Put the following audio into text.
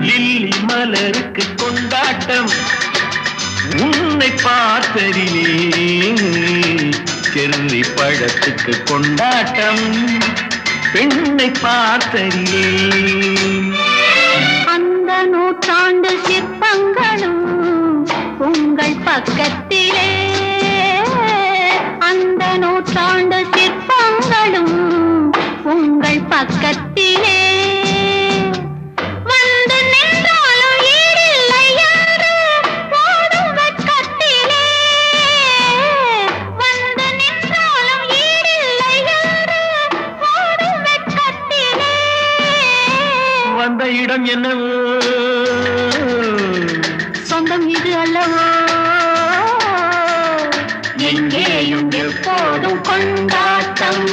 lily மலருக்கு கொண்டாட்டம் உன்னை பார்த்ததிலே செர்ரி பழத்துக்கு கொண்டாட்டம் பெண்ணை பார்த்ததிலே அந்த நூற்றாண்டு சிற்பங்களும் உங்கள் பக்கத்திலே அந்த நூற்றாண்டு சிற்பங்களும் உங்கள் பக்கத்திலே வந்து நின்றாலும் ஈடில்லை என்று போடும் வெட்கத்திலே வந்து நின்றாலும் ஈடில்லை என்று போடும் வெட்கத்திலே வந்த இடம் என்னவோ சொந்தம் இது அல்லவோ எங்கேயும் எப்போதும் கொண்டாட்டம்